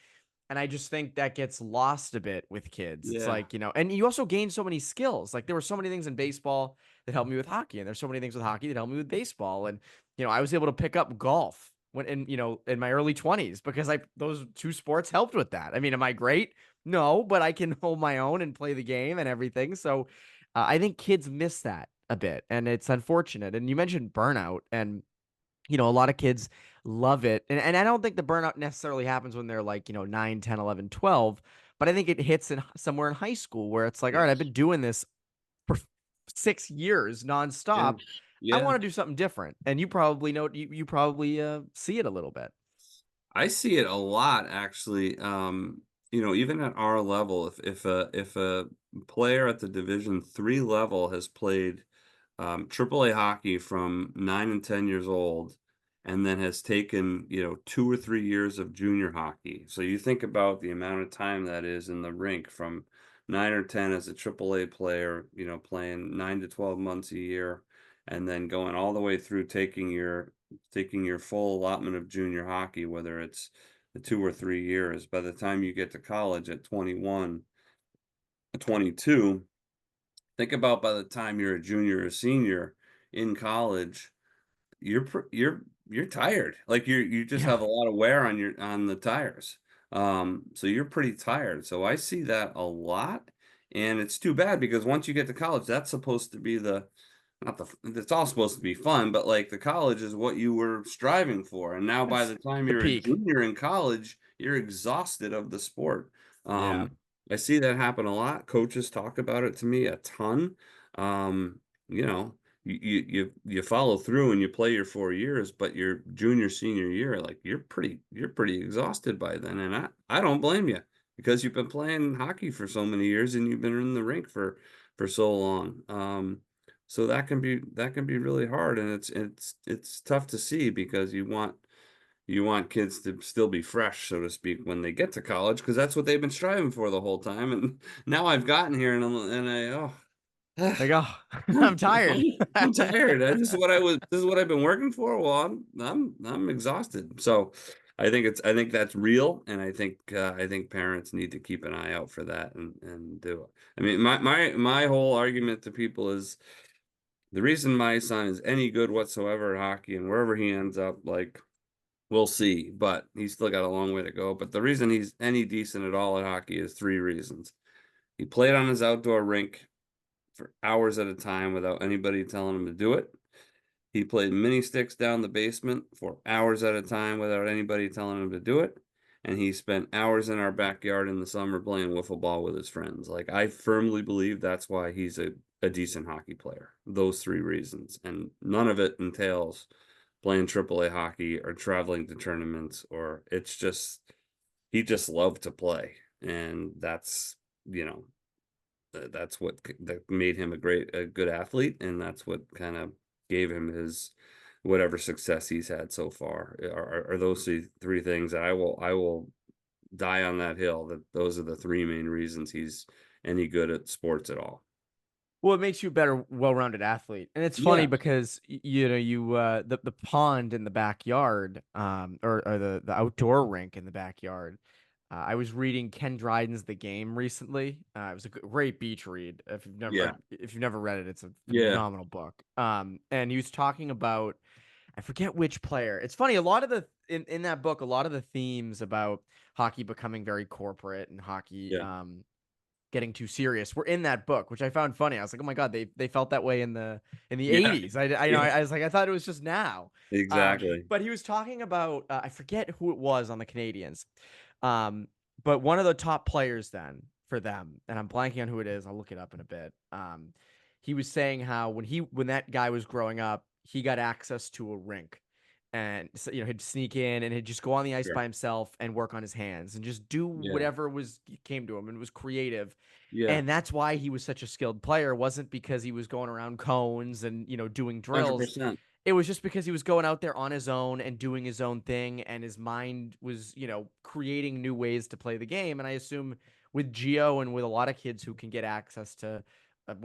I just think that gets lost a bit with kids. It's Yeah. like, and you also gain so many skills. Like there were so many things in baseball that helped me with hockey, and there's so many things with hockey that helped me with baseball. And, I was able to pick up golf in my early 20s because those two sports helped with that. I mean, am I great? No, but I can hold my own and play the game and everything. So I think kids miss that a bit, and it's unfortunate. And you mentioned burnout, and a lot of kids love it. And I don't think the burnout necessarily happens when they're like, 9, 10, 11, 12. But I think it hits in somewhere in high school where it's like, all right, I've Yes. been doing this for 6 years Yeah. nonstop. I Yeah. want to do something different. And you probably you probably see it a little bit. I see it a lot actually. Even at our level, if a player at the Division 3 level has played AAA hockey from 9 and 10 years old, and then has taken 2 or 3 years of junior hockey. So you think about the amount of time that is in the rink from 9 or 10 as a AAA player, playing 9 to 12 months a year, and then going all the way through taking your full allotment of junior hockey, whether it's the 2 or 3 years. By the time you get to college at 21, 22, think about by the time you're a junior or senior in college, you're you're tired. Like you just Yeah. have a lot of wear on the tires. So you're pretty tired. So I see that a lot, and it's too bad because once you get to college, that's supposed to be the not the it's all supposed to be fun, but like the college is what you were striving for. And now by It's the time the you're a peak. junior in college, you're exhausted of the sport. Yeah. I see that happen a lot. Coaches talk about it to me a ton. Um, you know, you follow through and you play your 4 years, but your junior senior year, like you're pretty exhausted by then. And I don't blame you because you've been playing hockey for so many years and you've been in the rink for so long. So that can be really hard, and it's tough to see because you want kids to still be fresh, so to speak, when they get to college, because that's what they've been striving for the whole time. And now I've gotten here, and Like, oh, I'm, I'm tired. I'm tired. This is what I've been working for. Well, I'm exhausted. So I think that's real, and I think parents need to keep an eye out for that and do it. I mean, my whole argument to people is the reason my son is any good whatsoever at hockey and wherever he ends up, like we'll see, but he's still got a long way to go. But the reason he's any decent at all at hockey is three reasons. He played on his outdoor rink for hours at a time without anybody telling him to do it. He played mini sticks down the basement for hours at a time without anybody telling him to do it. And he spent hours in our backyard in the summer playing wiffle ball with his friends. Like, I firmly believe that's why he's a decent hockey player. Those three reasons. And none of it entails playing AAA hockey or traveling to tournaments, or it's just, he just loved to play. And that's, you know, that's what that made him a good athlete, and that's what kind of gave him his whatever success he's had so far. Are those three things that I will die on that hill that those are the three main reasons he's any good at sports at all. Well, it makes you a better, well-rounded athlete. And it's funny Yeah, because the pond in the backyard, or the outdoor rink in the backyard. I was reading Ken Dryden's The Game recently. It was a great beach read. yeah, If you've never read it, it's a yeah, phenomenal book. And he was talking about, I forget which player. It's funny, a lot of in that book, a lot of the themes about hockey becoming very corporate and hockey yeah, getting too serious were in that book, which I found funny. I was like, oh my god, they felt that way in the yeah, 80s. I know yeah, I was like, I thought it was just now. exactly. But he was talking about, I forget who it was on the Canadians, but one of the top players then for them, and I'm blanking on who it is. I'll look it up in a bit. He was saying how when that guy was growing up, he got access to a rink, and so, he'd sneak in and he'd just go on the ice Sure. by himself and work on his hands and just do Yeah, whatever came to him and was creative. yeah, And that's why he was such a skilled player. It wasn't because he was going around cones and doing drills. 100%. It was just because he was going out there on his own and doing his own thing, and his mind was, creating new ways to play the game. And I assume with Geo and with a lot of kids who can get access to,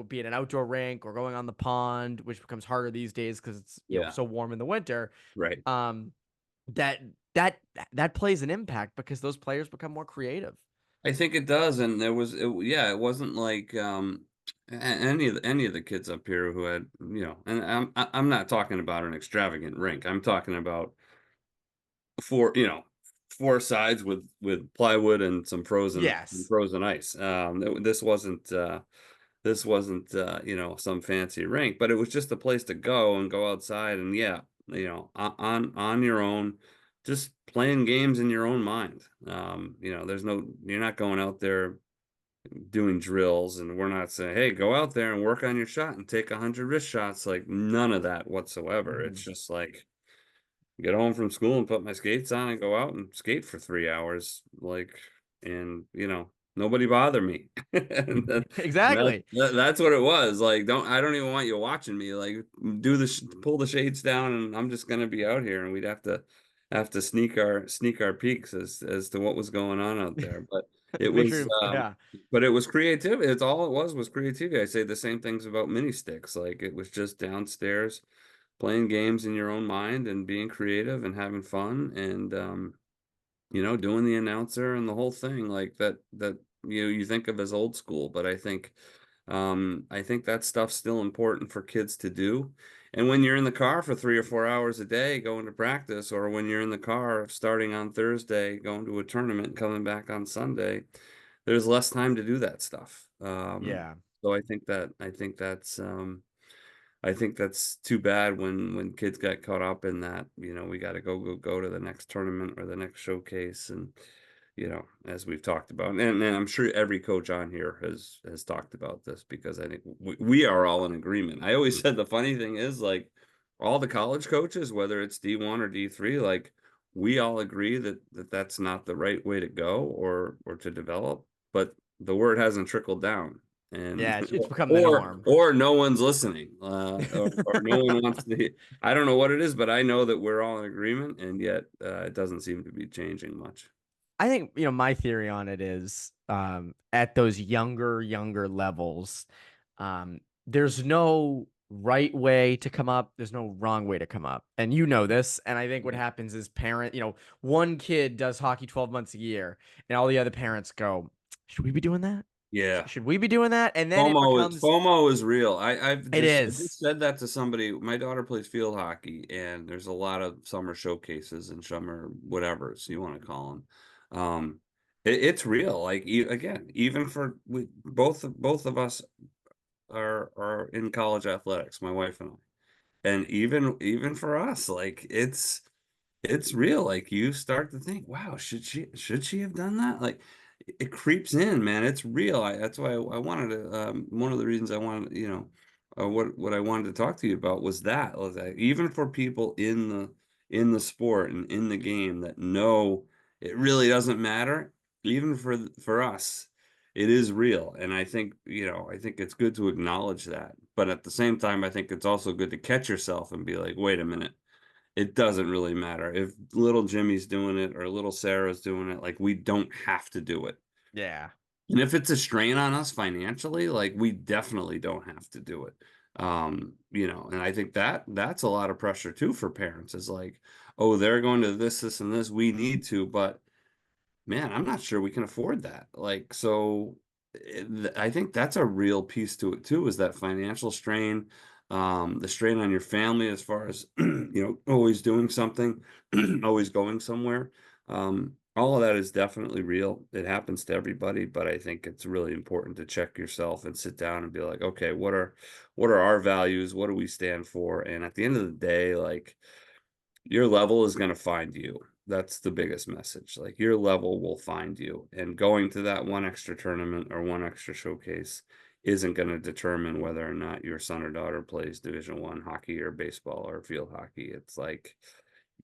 be it an outdoor rink or going on the pond, which becomes harder these days because it's Yeah, so warm in the winter. right. Um, that that plays an impact because those players become more creative. I think it does, and yeah, it wasn't like any of the kids up here who had, and I'm not talking about an extravagant rink. I'm talking about four, four sides with plywood and some Yes. frozen ice. This wasn't some fancy rink, but it was just a place to go and go outside and yeah, on your own, just playing games in your own mind. You're not going out there doing drills, and we're not saying, hey, go out there and work on your shot and take 100 wrist shots. Like none of that whatsoever. Mhm. It's just like get home from school and put my skates on and go out and skate for 3 hours. Like, and nobody bother me. And Exactly. that's what it was. Like, I don't even want you watching me. Like, pull the shades down, and I'm just gonna be out here, and we'd have to sneak our peeks as to what was going on out there. But it Make was, sure, yeah. but it was creativity. It's all it was creativity. I say the same things about mini sticks. Like, it was just downstairs playing games in your own mind and being creative and having fun and doing the announcer and the whole thing like that you think of as old school, but I think that stuff's still important for kids to do. And when you're in the car for 3 or 4 hours a day going to practice, or when you're in the car starting on Thursday, going to a tournament, coming back on Sunday, there's less time to do that stuff. Yeah. So I think that's too bad when kids get caught up in that, we got to go to the next tournament or the next showcase. And, as we've talked about, and I'm sure every coach on here has talked about this, because I think we are all in agreement. I always said the funny thing is, like, all the college coaches, whether it's D1 or D3, like, we all agree that that's not the right way to go or to develop, but the word hasn't trickled down. And Yeah, it's become the norm. or no one's listening, or no one wants to. I don't know what it is, but I know that we're all in agreement, and yet it doesn't seem to be changing much. I think, my theory on it is, at those younger levels, there's no right way to come up. There's no wrong way to come up. And this. And I think what happens is one kid does hockey 12 months a year, and all the other parents go, should we be doing that? Yeah. Should we be doing that? And then FOMO is real. I just said that to somebody. My daughter plays field hockey, and there's a lot of summer showcases and summer whatevers you want to call them. It's real. Like, again, even for both of us are in college athletics, my wife and I, and even for us, like, it's real. Like, you start to think, wow, should she have done that? Like, it creeps in, man. It's real. That's why I wanted to. One of the reasons I wanted, what I wanted to talk to you about was that even for people in the sport and in the game that know it really doesn't matter, even for us, it is real. And I think it's good to acknowledge that. But at the same time, I think it's also good to catch yourself and be like, wait a minute. It doesn't really matter if little Jimmy's doing it or little Sarah's doing it. Like, we don't have to do it. Yeah. And if it's a strain on us financially, like, we definitely don't have to do it. And I think that's a lot of pressure too for parents, is like, oh, they're going to this, and this, we need to, but man, I'm not sure we can afford that. Like, so I think that's a real piece to it too, is that financial strain. The strain on your family, as far as always doing something, always going somewhere. All of that is definitely real. It happens to everybody, but I think it's really important to check yourself and sit down and be like, okay, what are our values? What do we stand for? And at the end of the day, like, your level is going to find you. That's the biggest message. Like, your level will find you, and going to that one extra tournament or one extra showcase isn't going to determine whether or not your son or daughter plays Division I hockey or baseball or field hockey. It's like,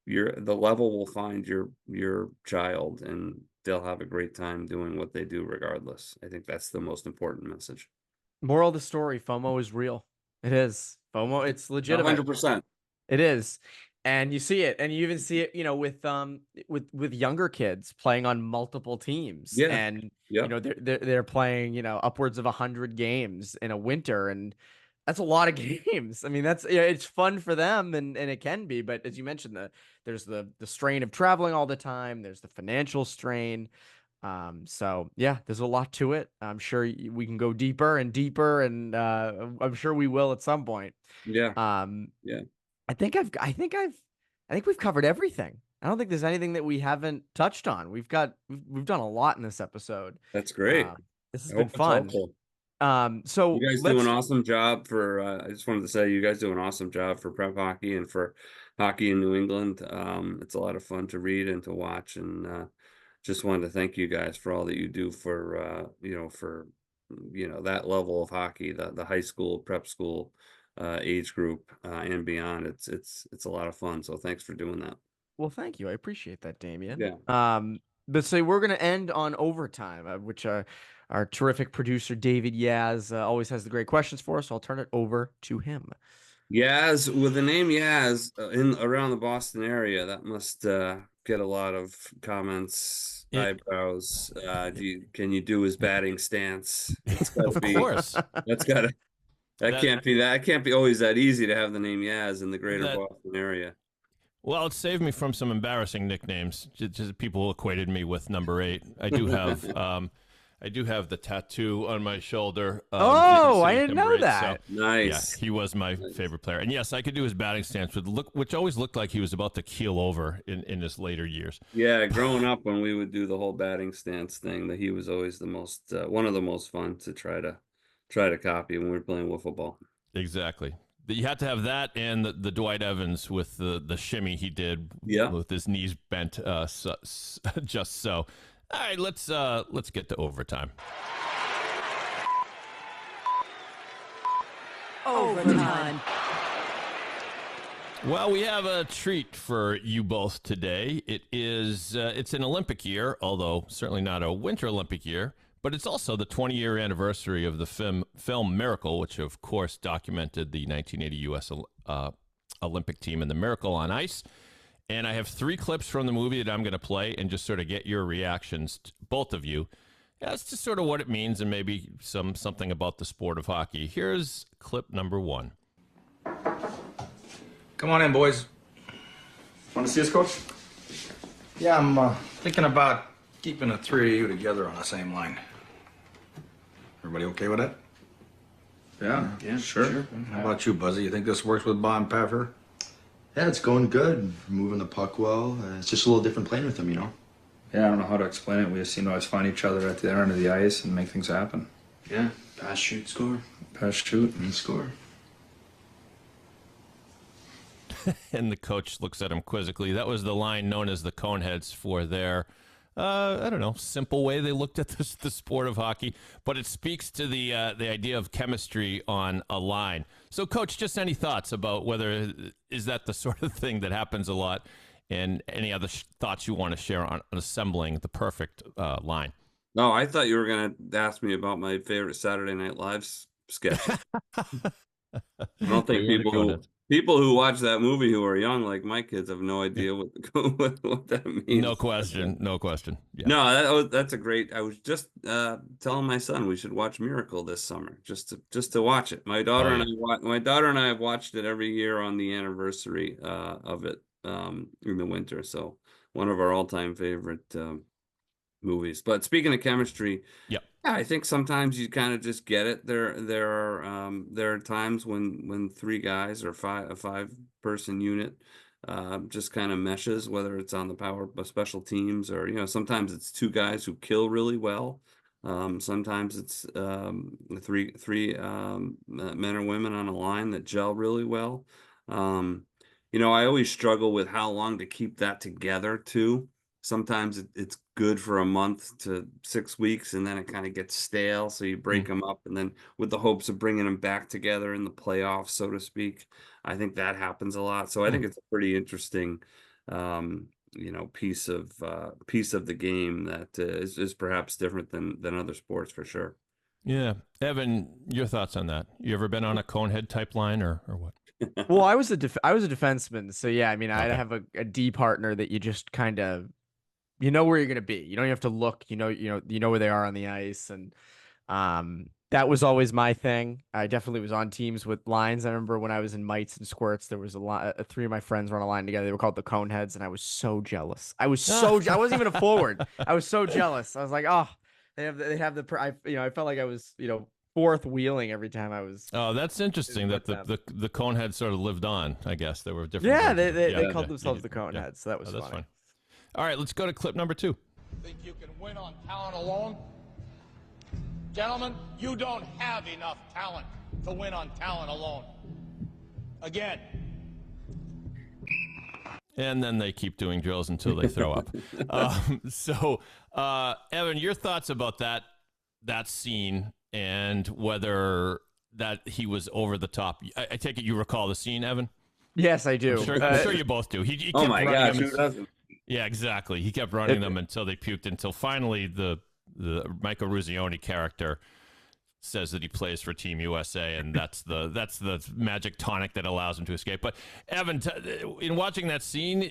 the level will find your child, and they'll have a great time doing what they do regardless. I think that's the most important message. Moral of the story: FOMO is real. It is FOMO. It's legitimate. 100%. It is. And you see it, and you even see it, with younger kids playing on multiple teams. Yeah. And Yeah. they're playing, upwards of 100 games in a winter, and that's a lot of games. I mean, that's it's fun for them, and it can be, but as you mentioned, there's the strain of traveling all the time. There's the financial strain. So yeah, there's a lot to it. I'm sure we can go deeper and deeper, and I'm sure we will at some point. Yeah. Yeah. I think we've covered everything. I don't think there's anything that we haven't touched on. We've done a lot in this episode. That's great. This has been fun. So you guys do an awesome job for, I just wanted to say, you guys do an awesome job for prep hockey and for hockey in New England. It's a lot of fun to read and to watch, and just wanted to thank you guys for all that you do for, that level of hockey, the high school, prep school, age group, and beyond. It's a lot of fun. So thanks for doing that. Well, thank you. I appreciate that, Damian. Yeah. But so we're going to end on overtime, which our terrific producer, David Yaz, always has the great questions for us. So I'll turn it over to him. Yaz, with the name Yaz around the Boston area, that must get a lot of comments, eyebrows. Can you do his batting stance? Of course. That can't be always that easy to have the name Yaz in the greater Boston area. Well, it saved me from some embarrassing nicknames. Just people equated me with number 8. I do have I do have the tattoo on my shoulder. Oh, I didn't know that. So, Nice. Yeah, he was my favorite player. And yes, I could do his batting stance, which always looked like he was about to keel over in his later years. Yeah, growing up when we would do the whole batting stance thing, that he was always the most one of the most fun to try to copy when we were playing wiffle ball. Exactly. You had to have that and the Dwight Evans with the shimmy he did with his knees bent just so. All right, let's get to overtime. Overtime. Well, we have a treat for you both today. It's an Olympic year, although certainly not a Winter Olympic year, but it's also the 20-year anniversary of the film Miracle, which of course documented the 1980 U.S. Olympic team and the Miracle on Ice. And I have 3 clips from the movie that I'm going to play and just sort of get your reactions, both of you. That's just sort of what it means and maybe something about the sport of hockey. Here's clip number 1. Come on in, boys. Want to see us, Coach? Yeah, I'm thinking about keeping the 3 of you together on the same line. Everybody okay with that? Yeah, sure. How about you, Buzzy? You think this works with Bob Paffer? Yeah, it's going good. Moving the puck well. It's just a little different playing with him, you know? Yeah, I don't know how to explain it. We just seem to always find each other at the end of the ice and make things happen. Yeah, pass, shoot, score. Pass, shoot, And score. And the coach looks at him quizzically. That was the line known as the Coneheads for their, I don't know, simple way they looked at the sport of hockey. But it speaks to the idea of chemistry on a line. So, Coach, just any thoughts about whether is that the sort of thing that happens a lot, and any other thoughts you want to share on assembling the perfect line? No, I thought you were going to ask me about my favorite Saturday Night Live sketch. I don't think people who watch that movie who are young, like my kids, have no idea what that means. No question. Yeah. No, that's a great. I was just telling my son we should watch Miracle this summer, just to watch it. My daughter and I have watched it every year on the anniversary of it in the winter. So one of our all-time favorite movies. But speaking of chemistry, yeah, I think sometimes you kind of just get it. There are times when 3 guys or a 5-person unit just kind of meshes, whether it's on the power special teams or sometimes it's 2 guys who kill really well. Sometimes it's 3 men or women on a line that gel really well. I always struggle with how long to keep that together too. Sometimes it's good for a month to 6 weeks, and then it kind of gets stale. So you break them up, and then with the hopes of bringing them back together in the playoffs, so to speak. I think that happens a lot. So I think it's a pretty interesting, piece of the game that is perhaps different than other sports for sure. Yeah, Evan, your thoughts on that? You ever been on a Conehead type line or what? Well, I was a defenseman, so yeah. I mean, I have a D partner that you just kind of. You know where you're going to be. You don't have to look, you know where they are on the ice. And that was always my thing. I definitely was on teams with lines. I remember when I was in mites and squirts, there was 3 of my friends were on a line together. They were called the Coneheads, and I was so jealous. I wasn't even a forward. I was so jealous. I was like, oh, they have I felt like I was, 4th wheeling every time I was. Oh, that's interesting that the Coneheads sort of lived on, I guess. There were different. Yeah, they called themselves the Coneheads. Yeah. So that was funny. All right, let's go to clip number 2. Think you can win on talent alone? Gentlemen, you don't have enough talent to win on talent alone. Again. And then they keep doing drills until they throw up. Evan, your thoughts about that scene and whether that he was over the top. I take it you recall the scene, Evan? Yes, I do. I'm sure you both do. He oh my gosh, who doesn't? Yeah, exactly. He kept running them until they puked, until finally the Michael Ruzioni character says that he plays for Team USA, and that's the magic tonic that allows him to escape. But Evan, in watching that scene,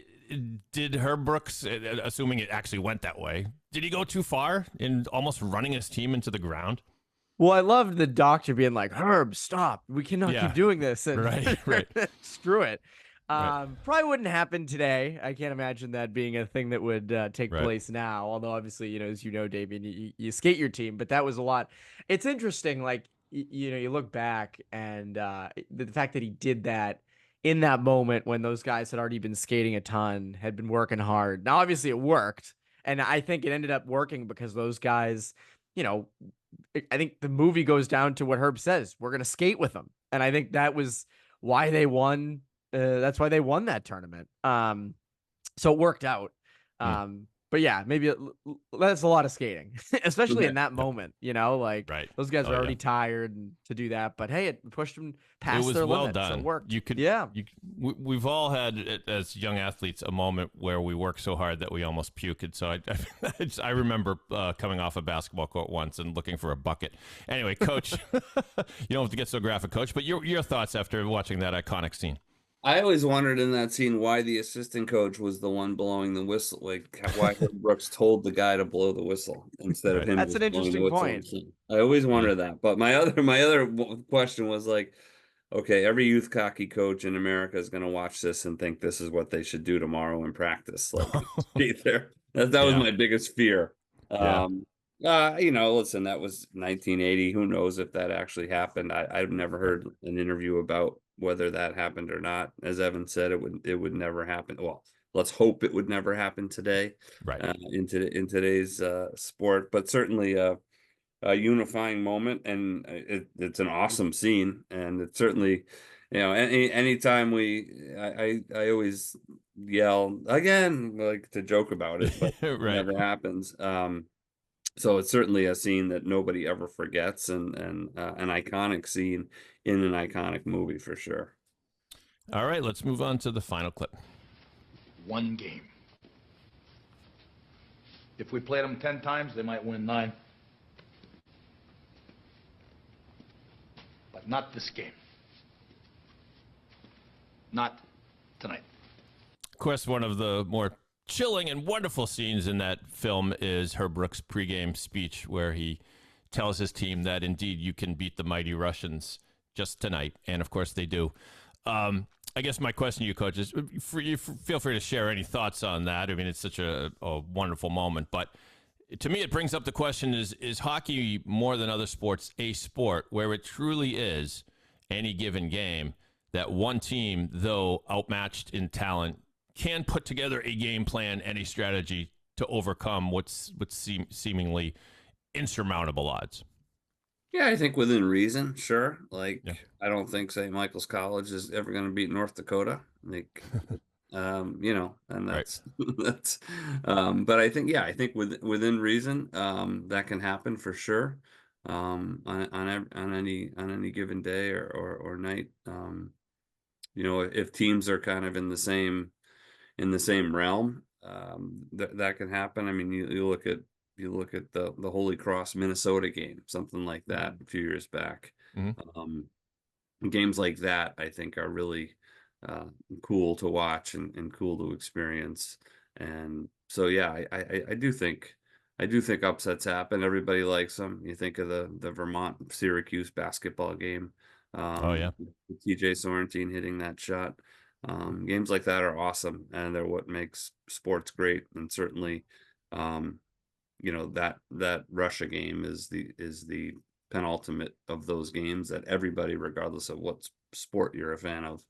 did Herb Brooks, assuming it actually went that way, did he go too far in almost running his team into the ground? Well, I loved the doctor being like, Herb, stop. We cannot keep doing this. And right. screw it. Probably wouldn't happen today. I can't imagine that being a thing that would take place now. Although obviously, as you know, Damian, you skate your team, but that was a lot. It's interesting, like you look back and the fact that he did that in that moment when those guys had already been skating a ton, had been working hard. Now, obviously, it worked, and I think it ended up working because those guys, I think the movie goes down to what Herb says: we're gonna skate with them, and I think that was why they won. That's why they won that tournament. So it worked out. But yeah, maybe that's a lot of skating, especially in that moment. Those guys are already tired and to do that. But hey, it pushed them past their limits. Done. So it worked. We've all had as young athletes a moment where we work so hard that we almost puked. So I remember coming off a basketball court once and looking for a bucket. Anyway, Coach, you don't have to get so graphic, Coach. But your thoughts after watching that iconic scene. I always wondered in that scene why the assistant coach was the one blowing the whistle. Like why Brooks told the guy to blow the whistle instead of him. That's an interesting point. I always wonder that. But my other question was like, okay, every youth hockey coach in America is going to watch this and think this is what they should do tomorrow in practice. Like, be there. That was my biggest fear. Listen, that was 1980. Who knows if that actually happened? I've never heard an interview about whether that happened or not. As Evan said, it would never happen. Well, let's hope it would never happen today, in today's sport. But certainly a unifying moment, and it's an awesome scene. And it's certainly, anytime I always yell again, like to joke about it, but it never happens. So it's certainly a scene that nobody ever forgets, and an iconic scene in an iconic movie for sure. All right, let's move on to the final clip. One game. If we played them 10 times, they might win 9. But not this game. Not tonight. Of course, one of the more chilling and wonderful scenes in that film is Herb Brooks' pregame speech, where he tells his team that indeed you can beat the mighty Russians just tonight, and of course they do. I guess my question to you, Coach, is feel free to share any thoughts on that. I mean, it's such a wonderful moment, but to me it brings up the question, is hockey more than other sports a sport where it truly is any given game that one team, though outmatched in talent, can put together a game plan and a strategy to overcome what's seemingly insurmountable odds? Yeah, I think within reason, sure. I don't think St. Michael's College is ever going to beat North Dakota. And that's that's. But I think within reason, that can happen for sure. On any given day or night. If teams are kind of in the same realm, that can happen. I mean, you look at the Holy Cross Minnesota game, something like that a few years back. Games like that, I think, are really cool to watch and cool to experience. And so, yeah, I do think upsets happen. Everybody likes them. You think of the Vermont Syracuse basketball game. TJ Sorrentine hitting that shot. Games like that are awesome, and they're what makes sports great. And certainly, that Russia game is the penultimate of those games that everybody, regardless of what sport you're a fan of,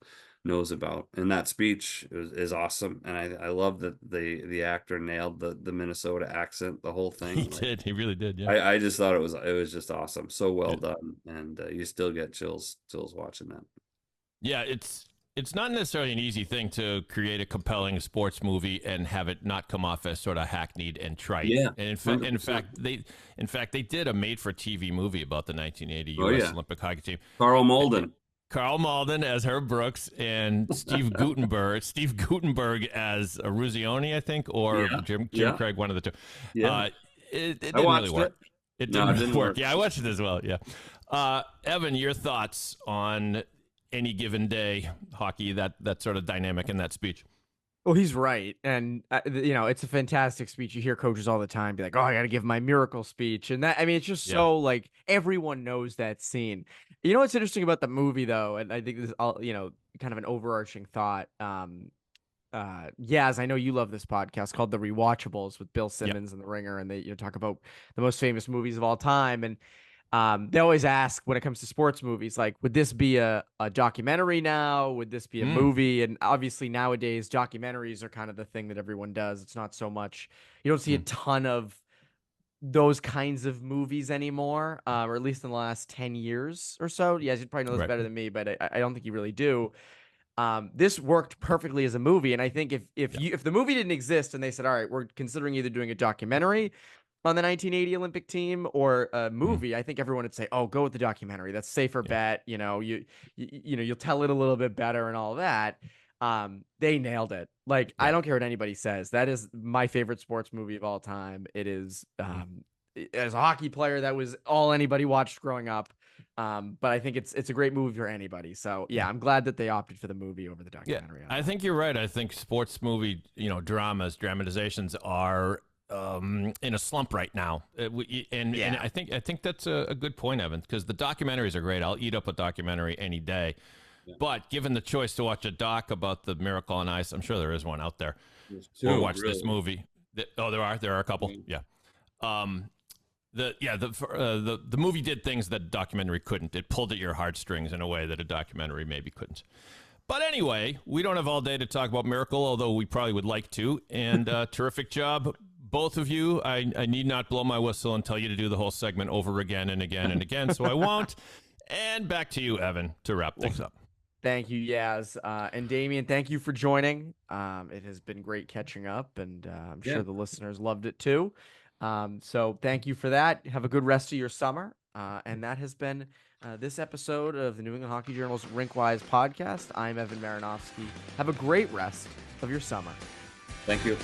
knows about. And that speech is awesome, and I love that the actor nailed the Minnesota accent, the whole thing. He really did. Yeah, I just thought it was just awesome, so well done, and you still get chills watching that. Yeah, it's not necessarily an easy thing to create a compelling sports movie and have it not come off as sort of hackneyed and trite. Yeah, and in fact, they did a made-for-TV movie about the 1980 U.S. Olympic hockey team. Carl Malden as Herb Brooks, and Steve Guttenberg as Ruzioni, I think, or Jim Craig, one of the two. Yeah. It didn't really work. It didn't work. Yeah, I watched it as well. Yeah. Evan, your thoughts on any given day hockey, that sort of dynamic in that speech? Well, he's right. And, it's a fantastic speech. You hear coaches all the time be like, oh, I got to give my miracle speech. And it's just so everyone knows that scene. You know what's interesting about the movie, though? And I think this all, kind of an overarching thought. Yaz, I know you love this podcast called The Rewatchables with Bill Simmons and The Ringer, and they talk about the most famous movies of all time. And they always ask when it comes to sports movies, like, would this be a documentary now? Would this be a movie? And obviously nowadays documentaries are kind of the thing that everyone does. It's not so much, you don't see a ton of those kinds of movies anymore, or at least in the last 10 years or so. Yes, you'd probably know this better than me, but I don't think you really do. This worked perfectly as a movie, and I think if the movie didn't exist and they said, all right, we're considering either doing a documentary on the 1980 Olympic team or a movie, I think everyone would say, oh, go with the documentary. That's safer bet. You'll tell it a little bit better and all that. They nailed it. Like, I don't care what anybody says. That is my favorite sports movie of all time. It is, as a hockey player, that was all anybody watched growing up. But I think it's a great movie for anybody. So yeah, I'm glad that they opted for the movie over the documentary. I think you're right. I think sports movie, dramatizations are in a slump right now. And I think that's a good point, Evan, because the documentaries are great. I'll eat up a documentary any day. Yeah. But given the choice to watch a doc about the Miracle on Ice, I'm sure there is one out there. We'll watch this movie. There are a couple. Yeah. The movie did things that a documentary couldn't. It pulled at your heartstrings in a way that a documentary maybe couldn't. But anyway, we don't have all day to talk about Miracle, although we probably would like to. And terrific job, both of you. I need not blow my whistle and tell you to do the whole segment over again and again and again, so I won't. And back to you, Evan, to wrap things up. Thank you, Yaz. And Damian, thank you for joining. It has been great catching up, and I'm sure the listeners loved it too. So thank you for that. Have a good rest of your summer. And that has been this episode of the New England Hockey Journal's RinkWise podcast. I'm Evan Maranofsky. Have a great rest of your summer. Thank you.